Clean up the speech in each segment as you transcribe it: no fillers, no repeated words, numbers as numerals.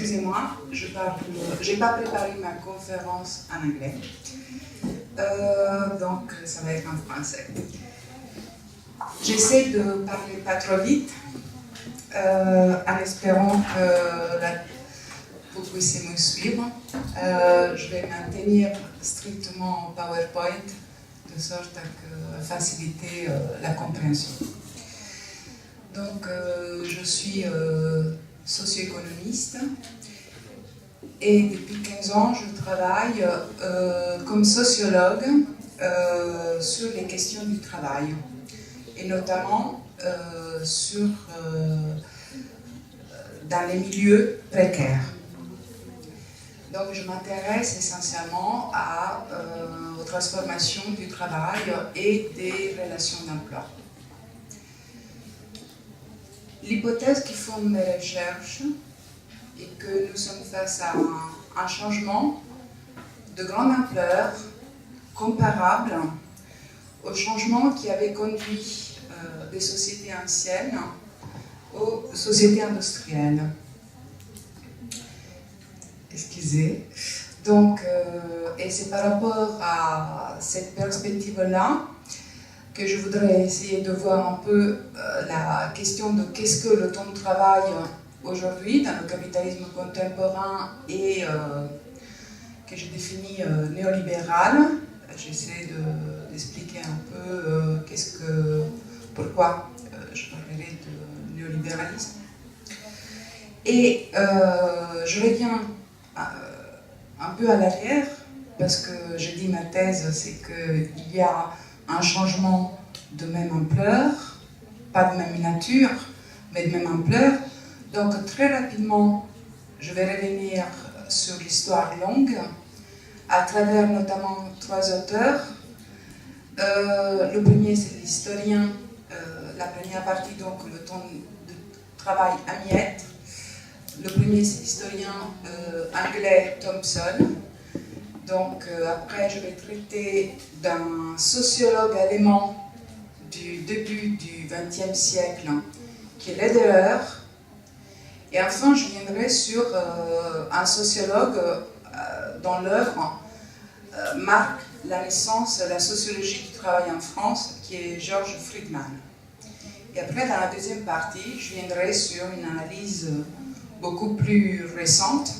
excusez-moi, j'ai pas préparé ma conférence en anglais, donc ça va être en français. J'essaie de parler pas trop vite, en espérant que vous puissiez me suivre. Je vais maintenir strictement au PowerPoint, de sorte à faciliter la compréhension. Donc, je suis socio-économiste et depuis 15 ans, je travaille comme sociologue sur les questions du travail et notamment dans les milieux précaires. Donc, je m'intéresse essentiellement aux transformations du travail et des relations d'emploi. L'hypothèse qui fonde mes recherches est que nous sommes face à un changement de grande ampleur, comparable au changement qui avait conduit des sociétés anciennes aux sociétés industrielles. Excusez. Donc, et c'est par rapport à cette perspective-là que je voudrais essayer de voir un peu la question de qu'est-ce que le temps de travail aujourd'hui dans le capitalisme contemporain et que je définis néolibéral. J'essaie d'expliquer un peu pourquoi je parlerai de néolibéralisme. Et je reviens un peu à l'arrière, parce que je dis ma thèse, c'est qu'il y a un changement de même ampleur, pas de même nature, mais de même ampleur. Donc très rapidement, je vais revenir sur l'histoire longue, à travers notamment 3 auteurs. Le premier, c'est l'historien, la première partie, donc le temps de travail à miettes. Le premier, c'est l'historien anglais Thompson. Donc après, je vais traiter d'un sociologue allemand du début du XXe siècle, qui est Lederer. Et enfin, je viendrai sur un sociologue dont l'œuvre marque la naissance de la sociologie du travail en France, qui est George Friedman. Et après, dans la deuxième partie, je viendrai sur une analyse beaucoup plus récente,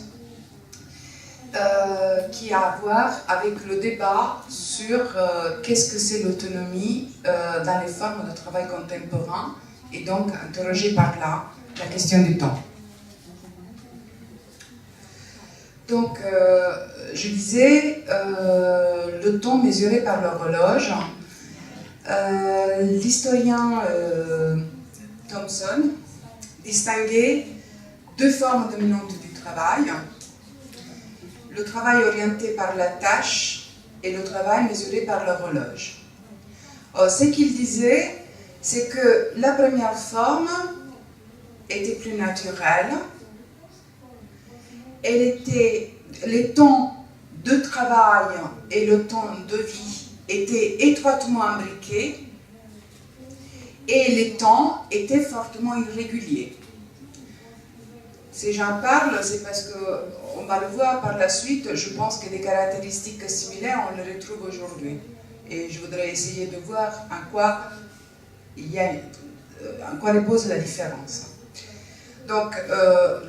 qui a à voir avec le débat sur qu'est-ce que c'est l'autonomie dans les formes de travail contemporain, et donc interroger par là la question du temps. Donc, je disais, le temps mesuré par l'horloge. L'historien Thompson distinguait 2 formes dominantes du travail. Le travail orienté par la tâche et le travail mesuré par l'horloge. Ce qu'il disait, c'est que la première forme était plus naturelle. Les temps de travail et le temps de vie étaient étroitement imbriqués et les temps étaient fortement irréguliers. Si j'en parle, c'est parce qu'on va le voir par la suite, je pense que des caractéristiques similaires, on les retrouve aujourd'hui. Et je voudrais essayer de voir en quoi repose la différence. Donc,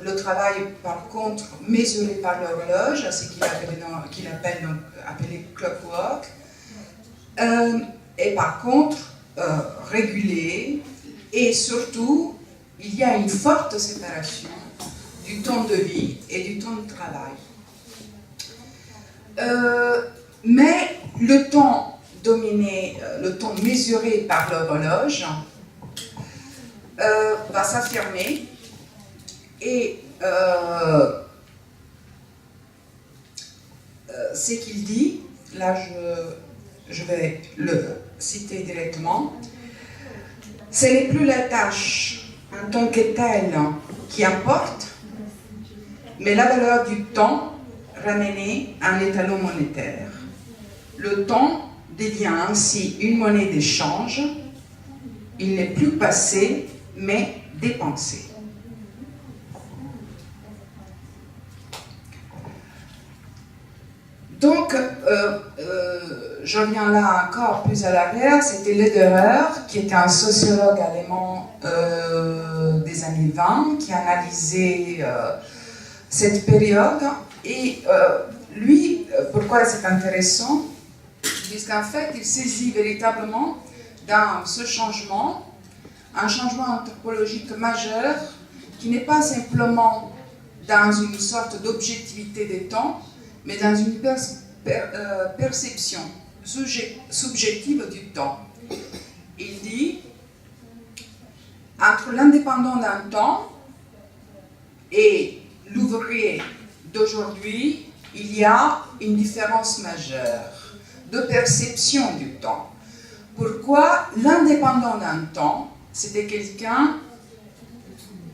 le travail, par contre, mesuré par l'horloge, c'est qu'il appelle clockwork, et par contre, régulé, et surtout, il y a une forte séparation du temps de vie et du temps de travail. Mais le temps dominé, le temps mesuré par l'horloge, va s'affirmer. Et ce qu'il dit, là je vais le citer directement, ce n'est plus la tâche en tant que telle qui importe, mais la valeur du temps ramenée à un étalon monétaire. Le temps devient ainsi une monnaie d'échange, il n'est plus passé, mais dépensé. Donc, je reviens là encore plus à l'arrière, c'était Lederer, qui était un sociologue allemand des années 20, qui analysait cette période. Et lui, pourquoi c'est intéressant? Puisqu'en fait, il saisit véritablement dans ce changement, un changement anthropologique majeur, qui n'est pas simplement dans une sorte d'objectivité des temps, mais dans une perception subjective du temps. Il dit, entre l'indépendant d'un temps et l'ouvrier d'aujourd'hui, il y a une différence majeure de perception du temps. Pourquoi l'indépendant d'un temps, c'était quelqu'un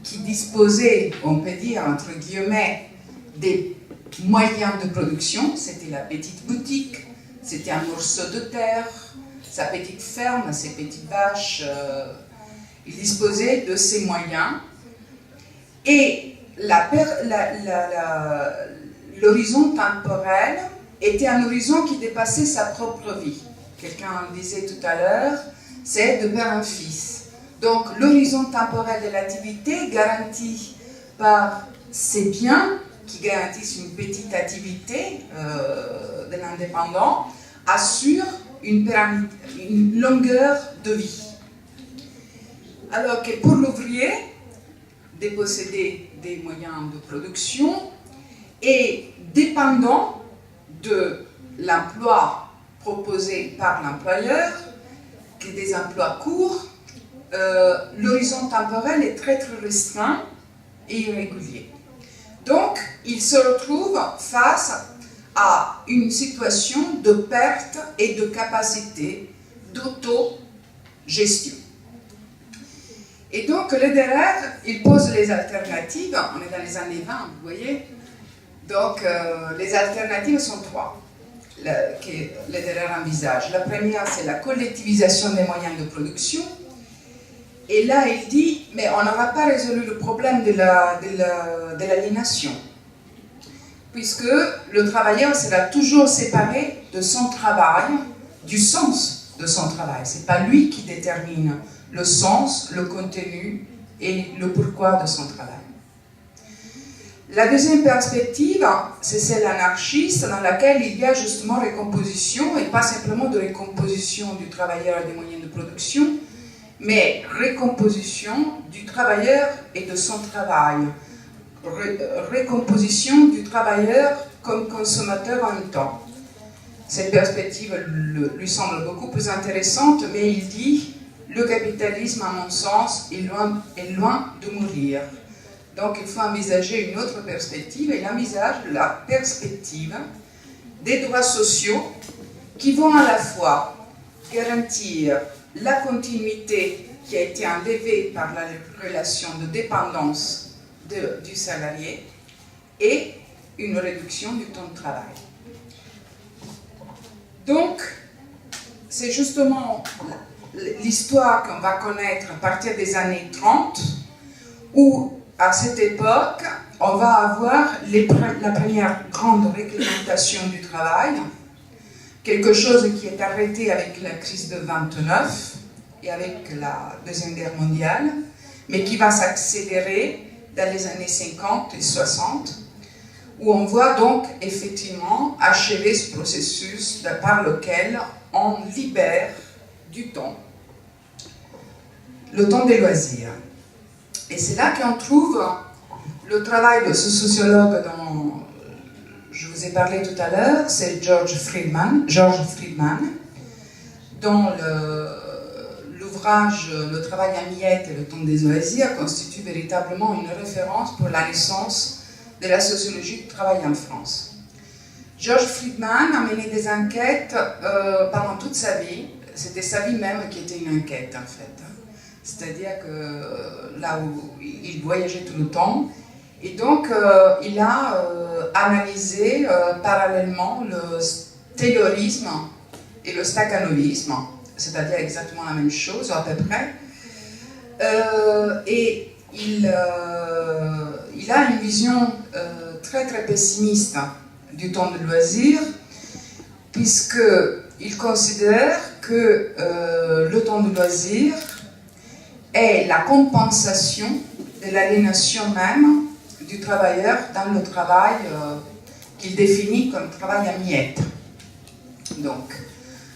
qui disposait, on peut dire, entre guillemets, des moyens de production, c'était la petite boutique, c'était un morceau de terre, sa petite ferme, ses petites vaches, il disposait de ces moyens. Et l'horizon temporel était un horizon qui dépassait sa propre vie. Quelqu'un disait tout à l'heure, c'est de père en fils. Donc l'horizon temporel de l'activité garanti par ces biens qui garantissent une petite activité de l'indépendant assure une longueur de vie. Alors que pour l'ouvrier, dépossédé des moyens de production et dépendant de l'emploi proposé par l'employeur, qui est des emplois courts, l'horizon temporel est très très restreint et irrégulier. Donc, il se retrouve face à une situation de perte et de capacité d'autogestion. Et donc, Lederer, il pose les alternatives. On est dans les années 20, vous voyez. Donc, les alternatives sont trois que Lederer envisage. La première, c'est la collectivisation des moyens de production. Et là, il dit, mais on n'aura pas résolu le problème de l'aliénation, puisque le travailleur sera toujours séparé de son travail, du sens de son travail. Ce n'est pas lui qui détermine le sens, le contenu et le pourquoi de son travail. La deuxième perspective, c'est celle anarchiste, dans laquelle il y a justement récomposition, et pas simplement de récomposition du travailleur et des moyens de production, mais récomposition du travailleur et de son travail. Récomposition du travailleur comme consommateur en même temps. Cette perspective lui semble beaucoup plus intéressante, mais il dit « le capitalisme, à mon sens, est loin de mourir ». Donc il faut envisager une autre perspective, et il envisage la perspective des droits sociaux qui vont à la fois garantir la continuité qui a été enlevée par la relation de dépendance du salarié et une réduction du temps de travail. Donc, c'est justement l'histoire qu'on va connaître à partir des années 30, où, à cette époque, on va avoir la première grande réglementation du travail, quelque chose qui est arrêté avec la crise de 29 et avec la Deuxième Guerre mondiale, mais qui va s'accélérer dans les années 50 et 60, où on voit donc effectivement achever ce processus par lequel on libère du temps, le temps des loisirs. Et c'est là qu'on trouve le travail de ce sociologue dont je vous ai parlé tout à l'heure, c'est George Friedman, dont l'ouvrage « Le travail à miettes et le temps des loisirs » constitue véritablement une référence pour la naissance de la sociologie du travail en France. George Friedman a mené des enquêtes pendant toute sa vie. C'était sa vie même qui était une enquête, en fait. C'est-à-dire que là où il voyageait tout le temps, et donc il a analysé parallèlement le taylorisme et le stakhanovisme, c'est-à-dire exactement la même chose à peu près, et il a une vision très très pessimiste du temps de loisir, puisqu'il considère que le temps de loisir est la compensation de l'aliénation même du travailleur dans le travail qu'il définit comme travail à miettes. Donc,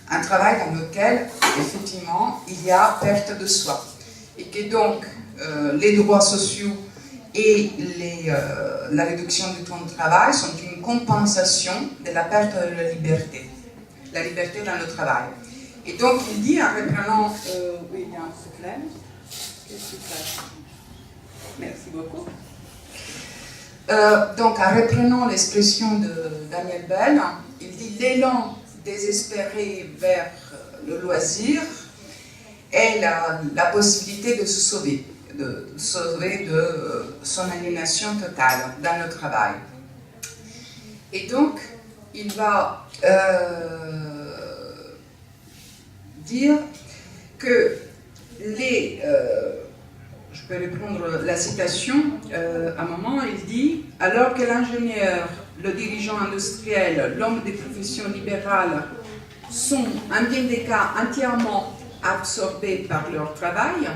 un travail dans lequel, effectivement, il y a perte de soi. Et que donc, les droits sociaux et la réduction du temps de travail sont une compensation de la perte de la liberté dans le travail. Et donc, il dit, en reprenant... oui, il y a un soufflet. Qu'est-ce qui se passe? Merci beaucoup. Donc, en reprenant l'expression de Daniel Bell, il dit l'élan désespéré vers le loisir est la possibilité de se sauver, de son aliénation totale dans le travail. Et donc, il va dire que je peux reprendre la citation, un moment, il dit « Alors que l'ingénieur, le dirigeant industriel, l'homme des professions libérales sont, en bien des cas, entièrement absorbés par leur travail,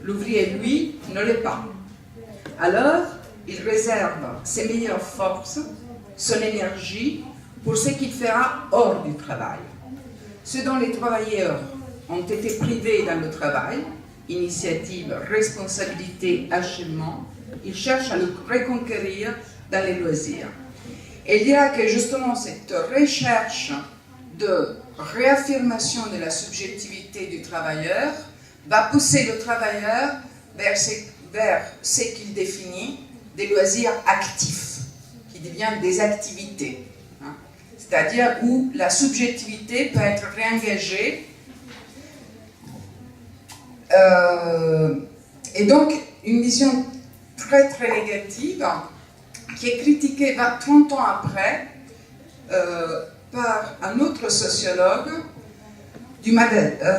l'ouvrier, lui, ne l'est pas. Alors, il réserve ses meilleures forces, son énergie, pour ce qu'il fera hors du travail. Ce dont les travailleurs ont été privés dans le travail, initiative, responsabilité, achèvement, il cherche à le reconquérir dans les loisirs. Et il dira que justement cette recherche de réaffirmation de la subjectivité du travailleur va pousser le travailleur vers ce qu'il définit des loisirs actifs, qui deviennent des activités. C'est-à-dire où la subjectivité peut être réengagée. Et donc, une vision très très négative qui est critiquée 30 ans après par un autre sociologue, Dumas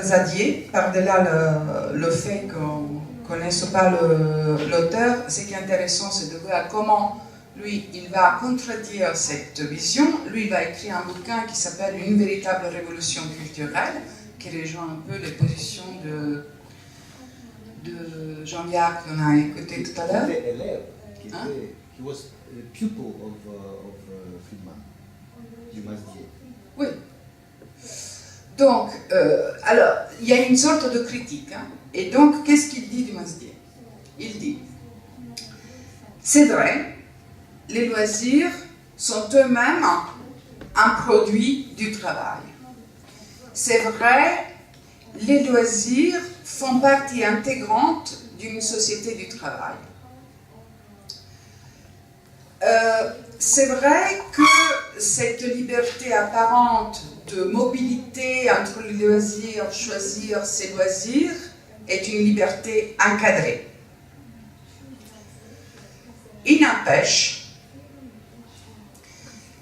Zadier, par-delà le fait qu'on ne connaisse pas l'auteur. Ce qui est intéressant, c'est de voir comment lui, il va contredire cette vision. Lui, il va écrire un bouquin qui s'appelle « Une véritable révolution culturelle », qui rejoint un peu les positions de Jean-Jacques qu'on a écouté tout à l'heure. Il était élève, he was a pupil of Friedman, Dumas Zadier. Oui. Donc, alors, il y a une sorte de critique. Et donc, qu'est-ce qu'il dit Dumas Zadier? Il dit, c'est vrai, les loisirs sont eux-mêmes un produit du travail. C'est vrai, les loisirs font partie intégrante d'une société du travail. C'est vrai que cette liberté apparente de mobilité entre les loisirs, choisir ses loisirs, est une liberté encadrée. Il n'empêche,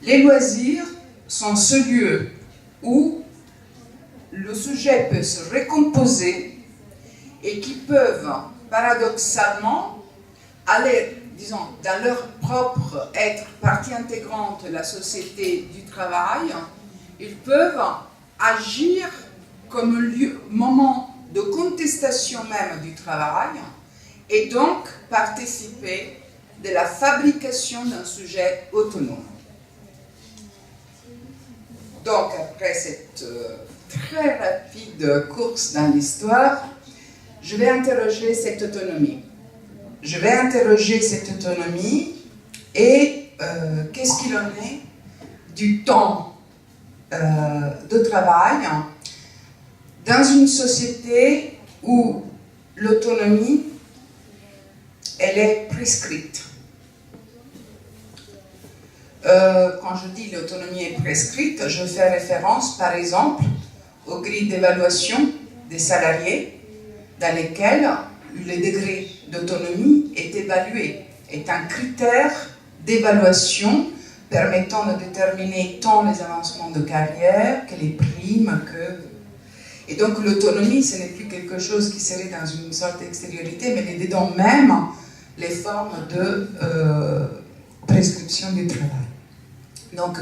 les loisirs sont ce lieu où le sujet peut se recomposer et qui peuvent, paradoxalement, aller, disons, dans leur propre être partie intégrante de la société du travail. Ils peuvent agir comme un lieu, moment de contestation même du travail et donc participer de la fabrication d'un sujet autonome. Donc, après cette très rapide course dans l'histoire, je vais interroger cette autonomie. Je vais interroger cette autonomie et qu'est-ce qu'il en est du temps de travail dans une société où l'autonomie, elle est prescrite. Quand je dis l'autonomie est prescrite, je fais référence par exemple aux grilles d'évaluation des salariés dans lesquelles le degré d'autonomie est évalué, est un critère d'évaluation permettant de déterminer tant les avancements de carrière que les primes, Et donc l'autonomie, ce n'est plus quelque chose qui serait dans une sorte d'extériorité, mais elle est dedans même les formes de prescription du travail. Donc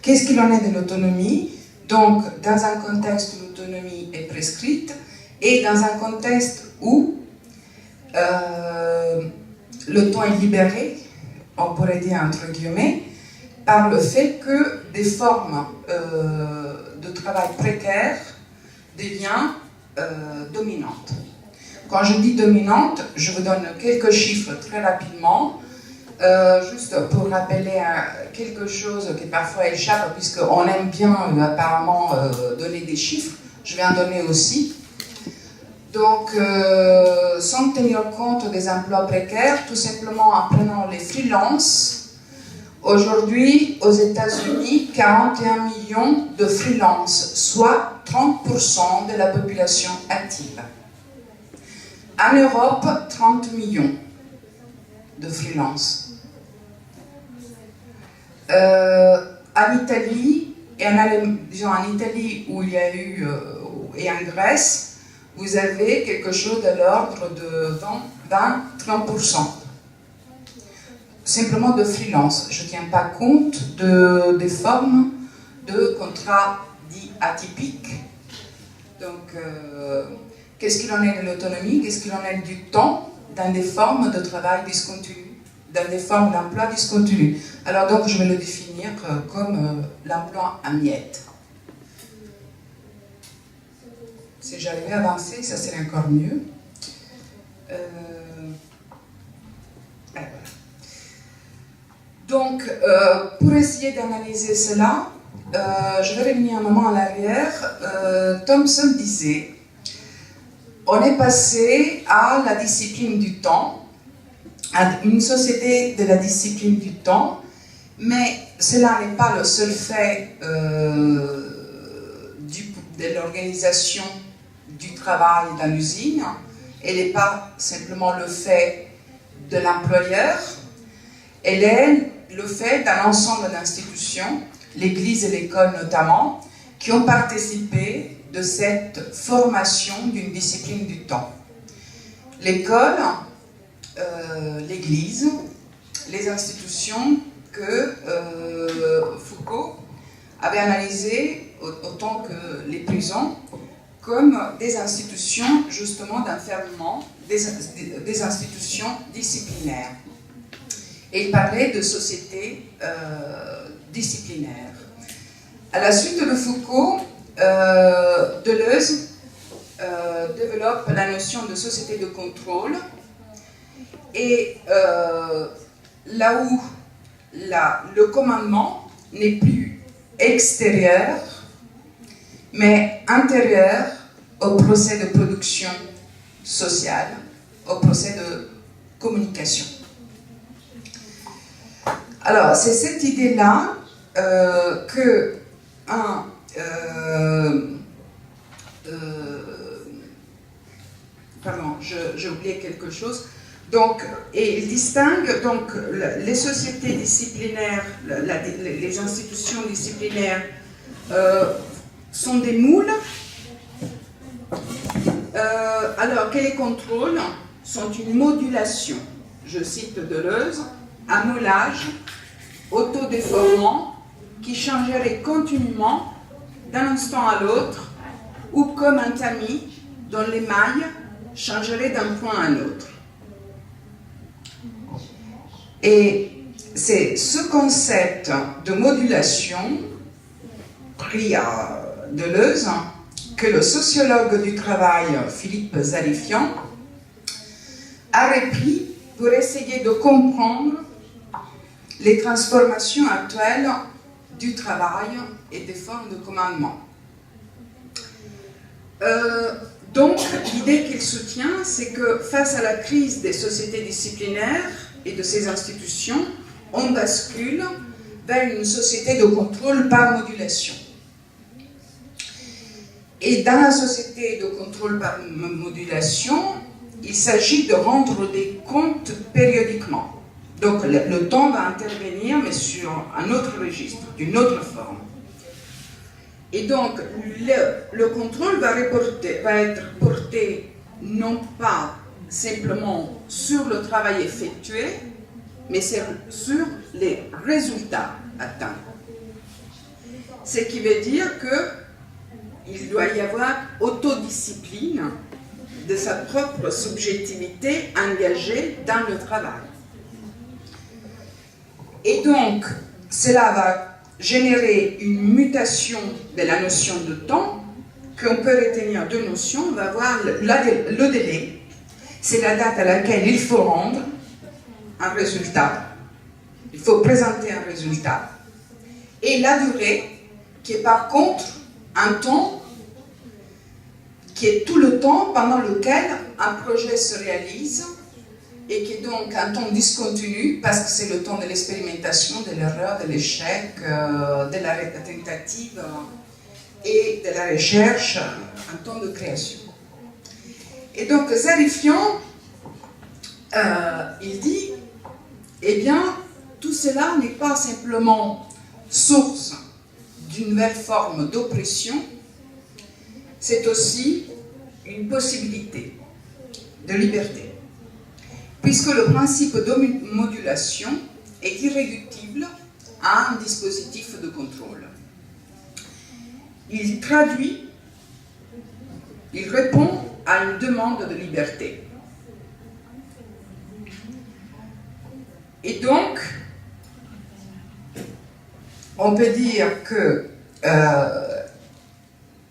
Qu'est-ce qu'il en est de l'autonomie? Donc, dans un contexte où l'autonomie est prescrite et dans un contexte où le temps est libéré, on pourrait dire entre guillemets, par le fait que des formes de travail précaire deviennent dominantes. Quand je dis dominante, je vous donne quelques chiffres très rapidement, juste pour rappeler quelque chose qui parfois échappe, puisqu'on aime bien apparemment donner des chiffres, je vais en donner aussi. Donc, sans tenir compte des emplois précaires, tout simplement en prenant les freelances, aujourd'hui, aux États-Unis, 41 millions de freelances, soit 30% de la population active. En Europe, 30 millions de freelances. En Italie, et en Italie où il y a eu, et en Grèce, vous avez quelque chose de l'ordre de 20-30%. Simplement de freelance. Je ne tiens pas compte des formes de contrats dits atypiques. Donc, qu'est-ce qu'il en est de l'autonomie? Qu'est-ce qu'il en est du temps dans des formes de travail discontinu, dans des formes d'emploi discontinu? Alors donc, je vais le définir comme l'emploi en miettes. Si j'arrivais à avancer, ça serait encore mieux. Voilà. Donc, pour essayer d'analyser cela, je vais revenir un moment en arrière. Thompson disait, on est passé à la discipline du temps, à une société de la discipline du temps, mais cela n'est pas le seul fait de l'organisation du travail dans l'usine, elle n'est pas simplement le fait de l'employeur, elle est le fait d'un ensemble d'institutions, l'Église et l'école notamment, qui ont participé de cette formation d'une discipline du temps. L'école, l'Église, les institutions que Foucault avait analysées autant que les prisons comme des institutions justement d'enfermement, des institutions disciplinaires. Et il parlait de sociétés disciplinaires. À la suite de Foucault, Deleuze développe la notion de société de contrôle et là où le commandement n'est plus extérieur mais intérieur au procès de production sociale, au procès de communication. Alors, c'est cette idée-là que pardon, j'ai oublié quelque chose. Donc, et il distingue donc les sociétés disciplinaires, les institutions disciplinaires sont des moules. Alors que les contrôles sont une modulation, je cite Deleuze, un moulage autodéformant qui changerait continuellement d'un instant à l'autre ou comme un tamis dont les mailles changeraient d'un point à un autre. Et c'est ce concept de modulation pris à Deleuze que le sociologue du travail Philippe Zarifian a repris pour essayer de comprendre les transformations actuelles du travail et des formes de commandement. Donc, l'idée qu'il soutient, c'est que face à la crise des sociétés disciplinaires et de ces institutions, on bascule vers une société de contrôle par modulation. Et dans la société de contrôle par modulation, il s'agit de rendre des comptes périodiquement. Donc le temps va intervenir, mais sur un autre registre, d'une autre forme. Et donc le contrôle va être porté non pas simplement sur le travail effectué, mais sur les résultats atteints. ce qui veut dire qu'il doit y avoir autodiscipline de sa propre subjectivité engagée dans le travail. Et donc, cela va générer une mutation de la notion de temps, qu'on peut retenir deux notions. On va voir le délai, c'est la date à laquelle il faut rendre un résultat, il faut présenter un résultat, et la durée, qui est par contre un temps qui est tout le temps pendant lequel un projet se réalise, et qui est donc un temps discontinu, parce que c'est le temps de l'expérimentation, de l'erreur, de l'échec, de la tentative et de la recherche, un temps de création. Et donc Zarifian, il dit, eh bien, tout cela n'est pas simplement source d'une nouvelle forme d'oppression, c'est aussi une possibilité de liberté, puisque le principe de modulation est irréductible à un dispositif de contrôle. Il traduit, il répond à une demande de liberté. Et donc, on peut dire que,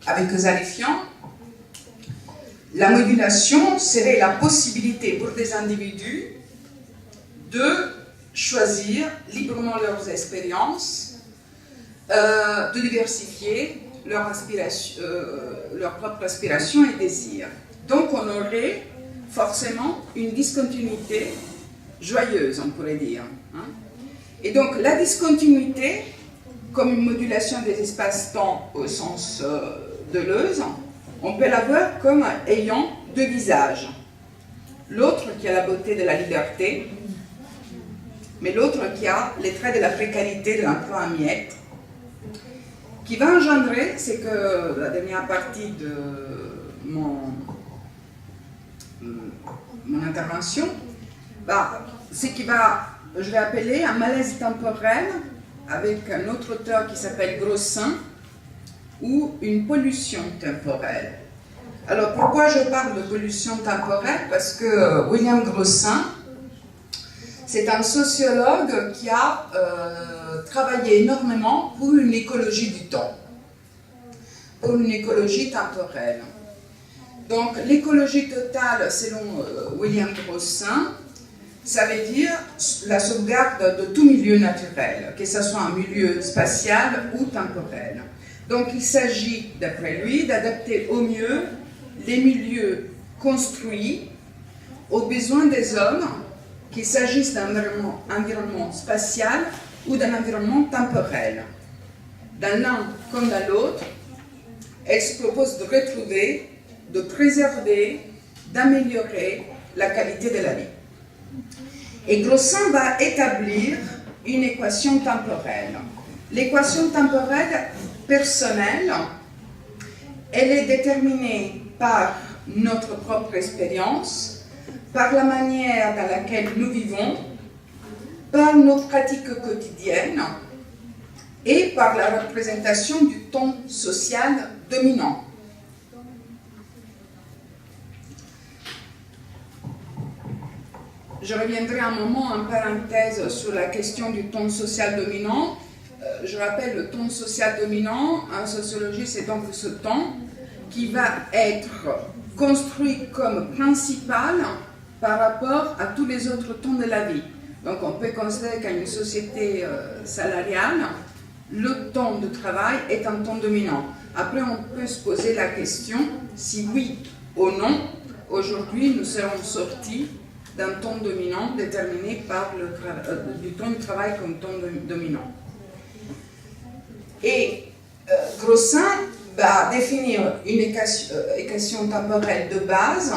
avec Zarifian, la modulation serait la possibilité pour des individus de choisir librement leurs expériences, de diversifier leur propre aspiration et désir. Donc on aurait forcément une discontinuité joyeuse, on pourrait dire. Et donc la discontinuité, comme une modulation des espaces-temps au sens Deleuze, on peut la voir comme ayant deux visages. L'autre qui a la beauté de la liberté, mais l'autre qui a les traits de la précarité de l'emploi à miettes, qui va engendrer, c'est que la dernière partie de mon intervention, ce qui va, je vais appeler un malaise temporel, avec un autre auteur qui s'appelle Grossin, ou une pollution temporelle. Alors pourquoi je parle de pollution temporelle? Parce que William Grossin, c'est un sociologue qui a travaillé énormément pour une écologie du temps, pour une écologie temporelle. Donc l'écologie totale, selon William Grossin, ça veut dire la sauvegarde de tout milieu naturel, que ce soit un milieu spatial ou temporel. Donc il s'agit, d'après lui, d'adapter au mieux les milieux construits aux besoins des hommes, qu'il s'agisse d'un environnement spatial ou d'un environnement temporel. Dans l'un comme dans l'autre, elle se propose de retrouver, de préserver, d'améliorer la qualité de la vie. Et Grossin va établir une équation temporelle. L'équation temporelle personnelle, elle est déterminée par notre propre expérience, par la manière dans laquelle nous vivons, par nos pratiques quotidiennes et par la représentation du ton social dominant. Je reviendrai un moment en parenthèse sur la question du ton social dominant. Je rappelle, le ton social dominant, en sociologie, c'est donc ce ton qui va être construit comme principal par rapport à tous les autres tons de la vie. Donc on peut considérer qu'à une société salariale, le ton de travail est un ton dominant. Après, on peut se poser la question si oui ou non, aujourd'hui, nous serons sortis d'un ton dominant déterminé par du ton de travail comme ton dominant. Et Grossin va définir une équation temporelle de base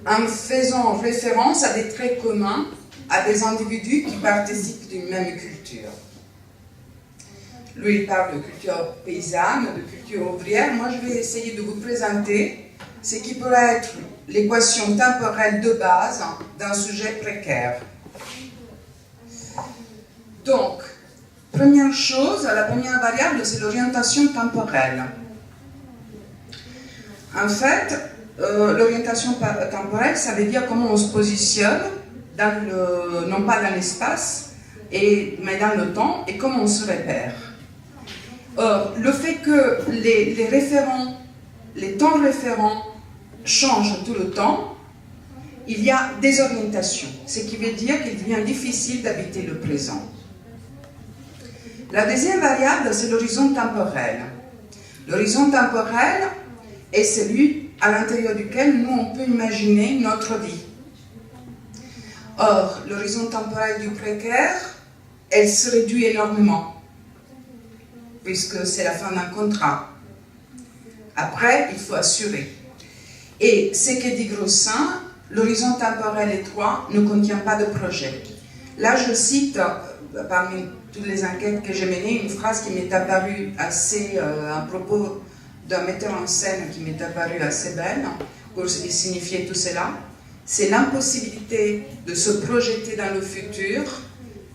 en faisant référence à des traits communs à des individus qui participent d'une même culture. Lui, il parle de culture paysanne, de culture ouvrière. Moi, je vais essayer de vous présenter ce qui pourrait être l'équation temporelle de base d'un sujet précaire. Donc, première chose, la première variable, c'est l'orientation temporelle. En fait, l'orientation temporelle, ça veut dire comment on se positionne, non pas dans l'espace, mais dans le temps, et comment on se repère. Or, le fait que les temps référents changent tout le temps, il y a des orientations, ce qui veut dire qu'il devient difficile d'habiter le présent. La deuxième variable, c'est l'horizon temporel. L'horizon temporel est celui à l'intérieur duquel nous, on peut imaginer notre vie. Or, l'horizon temporel du précaire, elle se réduit énormément, puisque c'est la fin d'un contrat. Après, il faut assurer. Et ce que dit Grossin, l'horizon temporel étroit ne contient pas de projet. Là, je cite, parmi toutes les enquêtes que j'ai menées, une phrase qui m'est apparue assez, à propos d'un metteur en scène qui m'est apparue assez belle, pour signifier tout cela. C'est l'impossibilité de se projeter dans le futur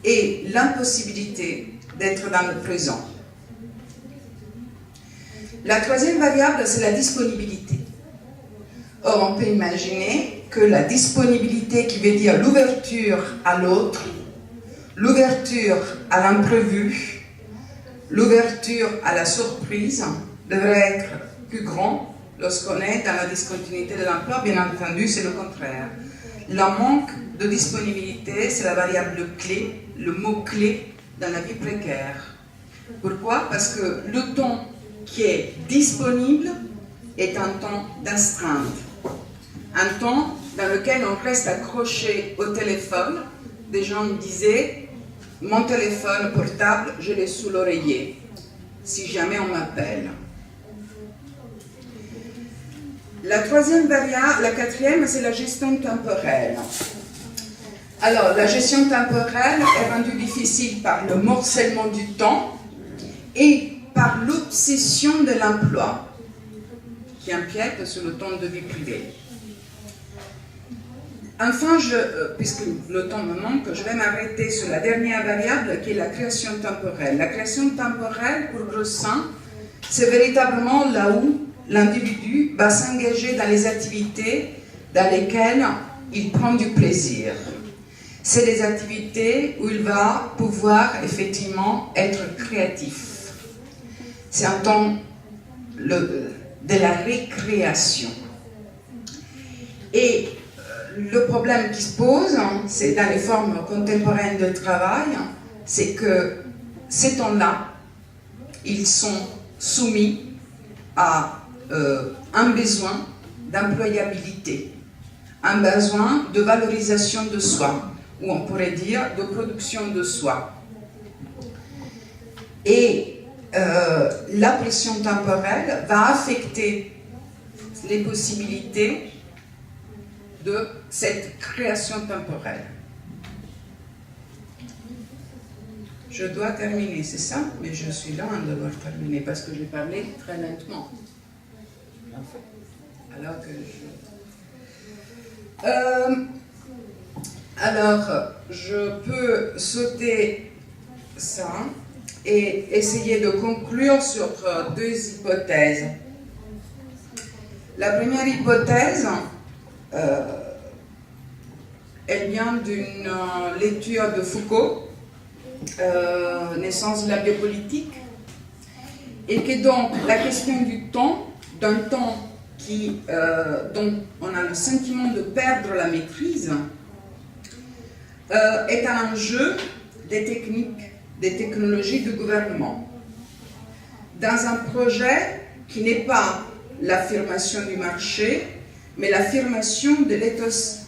et l'impossibilité d'être dans le présent. La troisième variable, c'est la disponibilité. Or, on peut imaginer que la disponibilité, qui veut dire l'ouverture à l'autre, l'ouverture à l'imprévu, l'ouverture à la surprise, devrait être plus grand lorsqu'on est dans la discontinuité de l'emploi. Bien entendu, c'est le contraire. Le manque de disponibilité, c'est la variable clé, le mot-clé dans la vie précaire. Pourquoi? Parce que le temps qui est disponible est un temps d'astreinte. Un temps dans lequel on reste accroché au téléphone. Des gens me disaient, mon téléphone portable, je l'ai sous l'oreiller, si jamais on m'appelle. La troisième variable, la quatrième, c'est la gestion temporelle. Alors, la gestion temporelle est rendue difficile par le morcellement du temps et par l'obsession de l'emploi, qui empiète sur le temps de vie privée. Enfin, puisque le temps me manque, je vais m'arrêter sur la dernière variable qui est la création temporelle. La création temporelle, pour Grossin, c'est véritablement là où l'individu va s'engager dans les activités dans lesquelles il prend du plaisir. C'est des activités où il va pouvoir effectivement être créatif. C'est un temps de la récréation. Et le problème qui se pose, c'est dans les formes contemporaines de travail, c'est que ces temps-là, ils sont soumis à un besoin d'employabilité, un besoin de valorisation de soi, ou on pourrait dire de production de soi. Et la pression temporelle va affecter les possibilités de cette création temporelle. Je dois terminer, c'est ça, mais je suis loin de devoir terminer parce que j'ai parlé très lentement. Alors que je peux sauter ça et essayer de conclure sur deux hypothèses. La première hypothèse, elle vient d'une lecture de Foucault, Naissance de la biopolitique, et que donc la question du temps, d'un temps dont on a le sentiment de perdre la maîtrise, est un enjeu des techniques, des technologies du gouvernement. Dans un projet qui n'est pas l'affirmation du marché, mais l'affirmation de l'éthos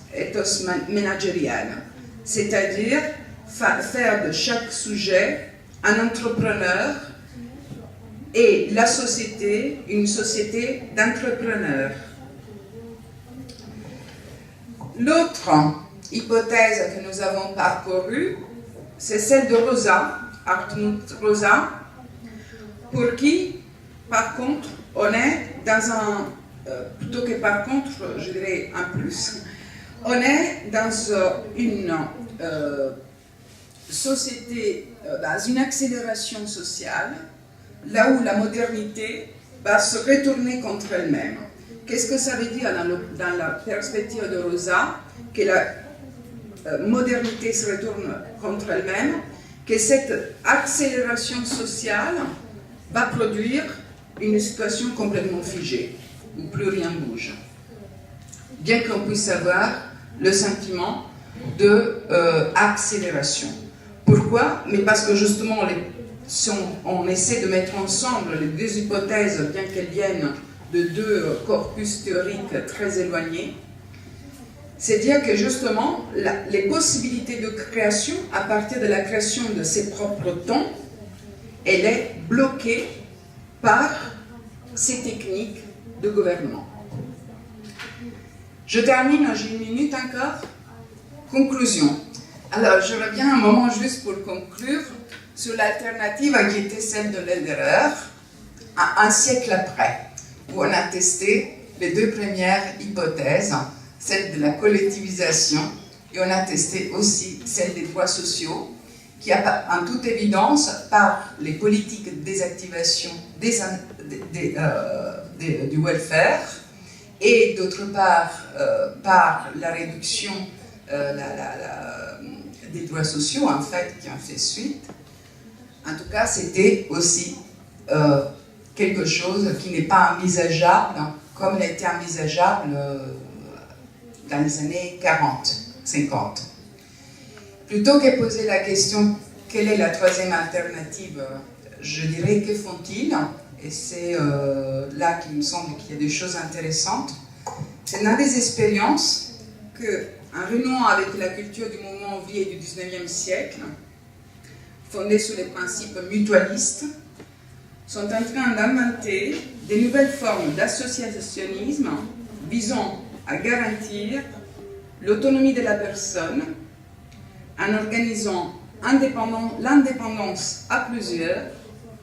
managérial, c'est-à-dire faire de chaque sujet un entrepreneur et la société une société d'entrepreneurs. L'autre hypothèse que nous avons parcourue, c'est celle de Rosa, Hartmut Rosa, pour qui, par contre, on est dans un, plutôt que par contre, je dirais un plus, on est dans une société dans une accélération sociale, là où la modernité va se retourner contre elle-même. Qu'est-ce que ça veut dire dans la perspective de Rosa? Que la modernité se retourne contre elle-même, que cette accélération sociale va produire une situation complètement figée, où plus rien bouge. Bien qu'on puisse avoir le sentiment de accélération. Pourquoi? Mais parce que justement, si on essaie de mettre ensemble les deux hypothèses, bien qu'elles viennent de deux corpus théoriques très éloignés, c'est dire que justement, les possibilités de création, à partir de la création de ses propres temps, elle est bloquée par ces techniques de gouvernement. Je termine, j'ai une minute encore. Conclusion. Alors, je reviens un moment juste pour conclure sur l'alternative qui était celle de Lederer, un siècle après, où on a testé les deux premières hypothèses, celle de la collectivisation, et on a testé aussi celle des droits sociaux, qui a en toute évidence, par les politiques de désactivation du welfare, et d'autre part par la réduction des droits sociaux, en fait, qui ont fait suite. En tout cas, c'était aussi quelque chose qui n'est pas envisageable, comme il a été envisageable dans les années 40, 50. Plutôt que poser la question, quelle est la troisième alternative, je dirais, que font-ils? Et c'est là qu'il me semble qu'il y a des choses intéressantes. C'est dans des expériences que, en renouant avec la culture du mouvement ouvrier du 19e siècle, fondée sur les principes mutualistes, sont en train d'inventer de nouvelles formes d'associationnisme visant à garantir l'autonomie de la personne en organisant l'indépendance à plusieurs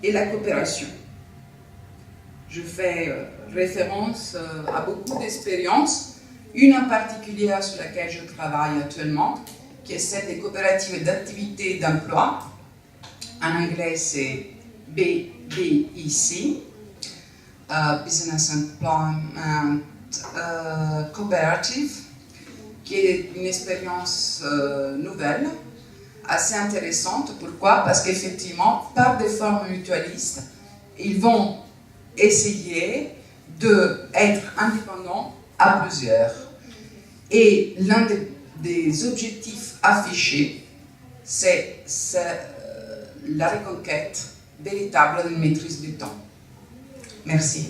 et la coopération. Je fais référence à beaucoup d'expériences, une en particulier sur laquelle je travaille actuellement, qui est celle des coopératives d'activité d'emploi. En anglais, c'est BBEC, Business Employment Cooperative, qui est une expérience nouvelle, assez intéressante. Pourquoi? Parce qu'effectivement, par des formes mutualistes, ils vont essayer d'être indépendants à plusieurs. Et l'un des objectifs affichés, c'est la reconquête véritable d'une maîtrise du temps. Merci.